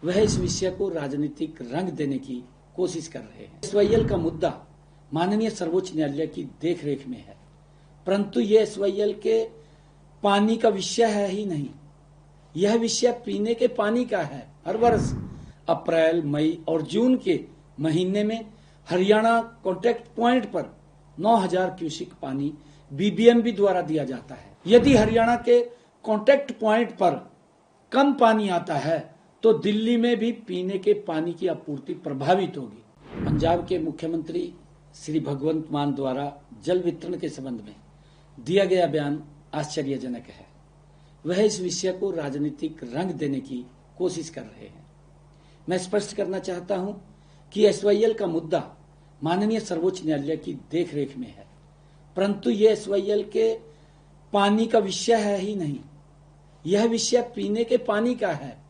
वह इस विषय को राजनीतिक रंग देने की कोशिश कर रहे हैं। एसवाईएल का मुद्दा माननीय सर्वोच्च न्यायालय की देखरेख में है, परंतु यह एसवाईएल के पानी का विषय है ही नहीं। यह विषय पीने के पानी का है। हर वर्ष अप्रैल, मई और जून के महीने में हरियाणा कॉन्टैक्ट पॉइंट पर 9000 क्यूसेक पानी बीबीएमबी द्वारा दिया जाता है। यदि हरियाणा के कॉन्टैक्ट पॉइंट पर कम पानी आता है तो दिल्ली में भी पीने के पानी की आपूर्ति प्रभावित होगी। पंजाब के मुख्यमंत्री श्री भगवंत मान द्वारा जल वितरण के संबंध में दिया गया बयान आश्चर्यजनक है। वह इस विषय को राजनीतिक रंग देने की कोशिश कर रहे हैं। मैं स्पष्ट करना चाहता हूं कि एसवाईएल का मुद्दा माननीय सर्वोच्च न्यायालय की देखरेख में है, परंतु यह एसवाईएल के पानी का विषय है ही नहीं। यह विषय पीने के पानी का है।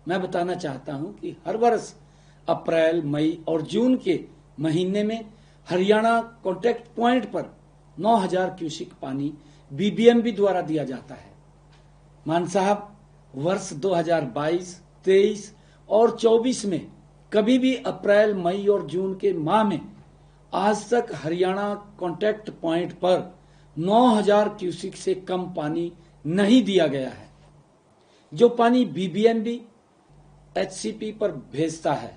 मैं बताना चाहता हूं कि हर वर्ष अप्रैल, मई और जून के महीने में हरियाणा कॉन्टैक्ट पॉइंट पर 9000 क्यूसेक पानी बीबीएमबी द्वारा दिया जाता है। मान साहब, वर्ष 2022, 23 और 24 में कभी भी अप्रैल, मई और जून के माह में आज तक हरियाणा कॉन्टैक्ट पॉइंट पर 9000 क्यूसेक से कम पानी नहीं दिया गया है। जो पानी बीबीएमबी एचसीपी पर भेजता है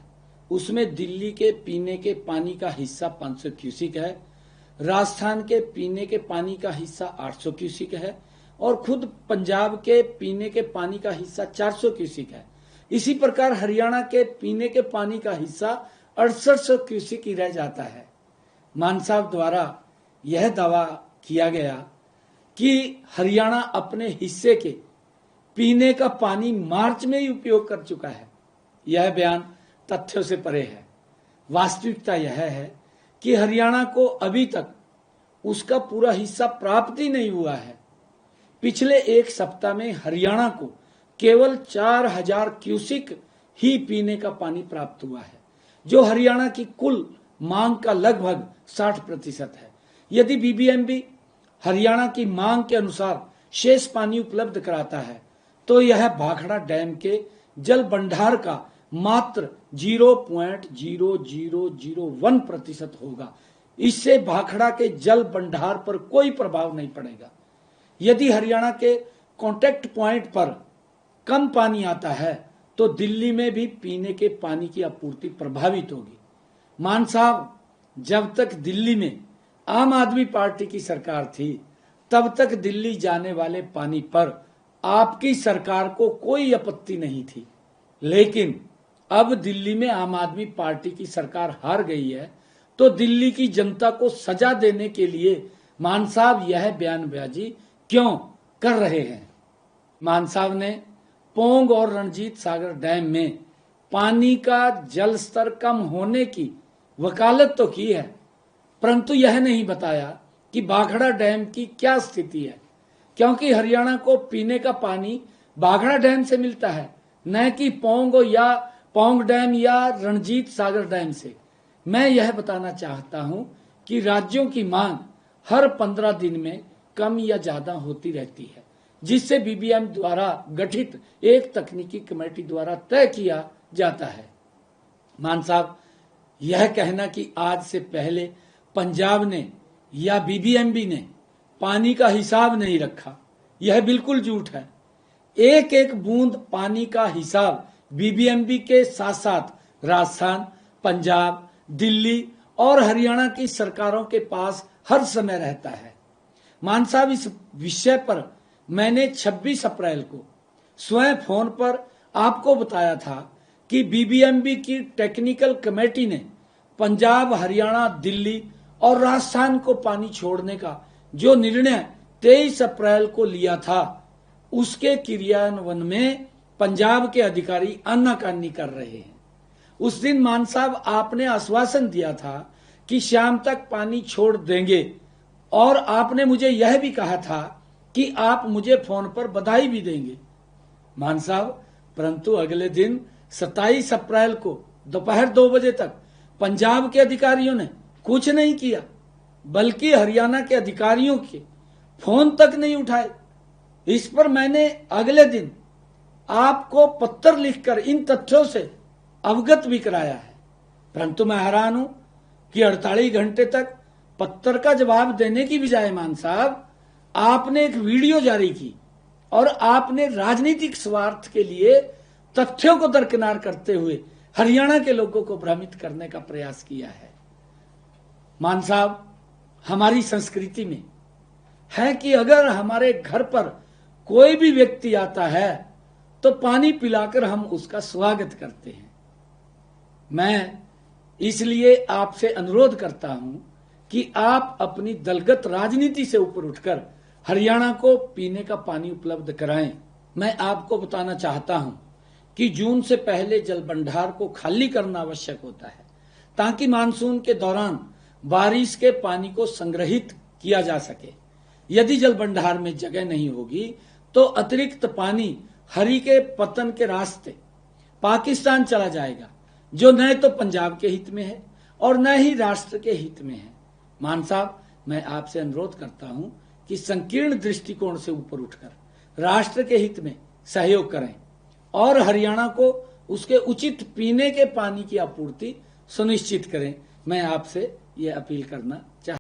उसमें दिल्ली के पीने के पानी का हिस्सा 500 क्यूसेक है, राजस्थान के पीने के पानी का हिस्सा 800 क्यूसेक है और खुद पंजाब के पीने के पानी का हिस्सा 400 क्यूसेक है। इसी प्रकार हरियाणा के पीने के पानी का हिस्सा 6800 क्यूसेक ही रह जाता है। मान साहब द्वारा यह दावा किया गया कि हरियाणा अपने हिस्से के पीने का पानी मार्च में ही उपयोग कर चुका है। यह बयान तथ्यों से परे है। वास्तविकता यह है कि हरियाणा को अभी तक उसका पूरा हिस्सा प्राप्त ही नहीं हुआ है। पिछले एक सप्ताह में हरियाणा को केवल 4000 क्यूसेक ही पीने का पानी प्राप्त हुआ है, जो हरियाणा की कुल मांग का लगभग 60% है। यदि बीबीएमबी हरियाणा की मांग के अनुसार शेष पानी उपलब्ध कराता है तो यह भाखड़ा डैम के जल भंडार का मात्र 0.0001% होगा। इससे भाखड़ा के जल भंडार पर कोई प्रभाव नहीं पड़ेगा। यदि हरियाणा के कॉन्टैक्ट पॉइंट पर कम पानी आता है तो दिल्ली में भी पीने के पानी की आपूर्ति प्रभावित होगी। मान साहब, जब तक दिल्ली में आम आदमी पार्टी की सरकार थी तब तक दिल्ली जाने वाले पानी पर आपकी सरकार को कोई आपत्ति नहीं थी, लेकिन अब दिल्ली में आम आदमी पार्टी की सरकार हार गई है तो दिल्ली की जनता को सजा देने के लिए मान साहब यह बयानबाजी क्यों कर रहे हैं। मान साहब ने पोंग और रणजीत सागर डैम में पानी का जल स्तर कम होने की वकालत तो की है, परंतु यह नहीं बताया कि भाखड़ा डैम की क्या स्थिति है, क्योंकि हरियाणा को पीने का पानी भाखड़ा डैम से मिलता है, न कि पोंग डैम या रणजीत सागर डैम से। मैं यह बताना चाहता हूं कि राज्यों की मांग हर 15 दिन में कम या ज्यादा होती रहती है, जिससे बीबीएम द्वारा गठित एक तकनीकी कमेटी द्वारा तय किया जाता है। मान साहब, यह कहना कि आज से पहले पंजाब ने या बीबीएमबी ने पानी का हिसाब नहीं रखा, यह बिल्कुल झूठ है। एक एक बूंद पानी का हिसाब बीबीएमबी के साथ साथ राजस्थान, पंजाब, दिल्ली और हरियाणा की सरकारों के पास हर समय रहता है। मान साहब, इस विषय पर मैंने 26 अप्रैल को स्वयं फोन पर आपको बताया था कि बीबीएमबी की टेक्निकल कमेटी ने पंजाब, हरियाणा, दिल्ली और राजस्थान को पानी छोड़ने का जो निर्णय 23 अप्रैल को लिया था उसके क्रियान्वयन में पंजाब के अधिकारी आनाकानी कर रहे हैं। उस दिन मान साहब आपने आश्वासन दिया था कि शाम तक पानी छोड़ देंगे और आपने मुझे यह भी कहा था कि आप मुझे फोन पर बधाई भी देंगे। मान साहब, परंतु अगले दिन 27 अप्रैल को दोपहर 2 बजे तक पंजाब के अधिकारियों ने कुछ नहीं किया, बल्कि हरियाणा के अधिकारियों के फोन तक नहीं उठाए। इस पर मैंने अगले दिन आपको पत्र लिखकर इन तथ्यों से अवगत भी कराया है, परंतु मैं हैरान हूं कि 48 घंटे तक पत्र का जवाब देने की बजाय मान साहब आपने एक वीडियो जारी की और आपने राजनीतिक स्वार्थ के लिए तथ्यों को दरकिनार करते हुए हरियाणा के लोगों को भ्रमित करने का प्रयास किया है। मान साहब, हमारी संस्कृति में है कि अगर हमारे घर पर कोई भी व्यक्ति आता है तो पानी पिलाकर हम उसका स्वागत करते हैं। मैं इसलिए आपसे अनुरोध करता हूं कि आप अपनी दलगत राजनीति से ऊपर उठकर हरियाणा को पीने का पानी उपलब्ध कराएं। मैं आपको बताना चाहता हूं कि जून से पहले जल भंडार को खाली करना आवश्यक होता है ताकि मानसून के दौरान बारिश के पानी को संग्रहित किया जा सके। यदि जल भंडार में जगह नहीं होगी तो अतिरिक्त पानी हरि के पतन के रास्ते पाकिस्तान चला जाएगा, जो न तो पंजाब के हित में है और न ही राष्ट्र के हित में है। मान साहब, मैं आपसे अनुरोध करता हूं कि संकीर्ण दृष्टिकोण से ऊपर उठकर राष्ट्र के हित में सहयोग करें और हरियाणा को उसके उचित पीने के पानी की आपूर्ति सुनिश्चित करें। मैं आपसे यह अपील करना चाहता हूं।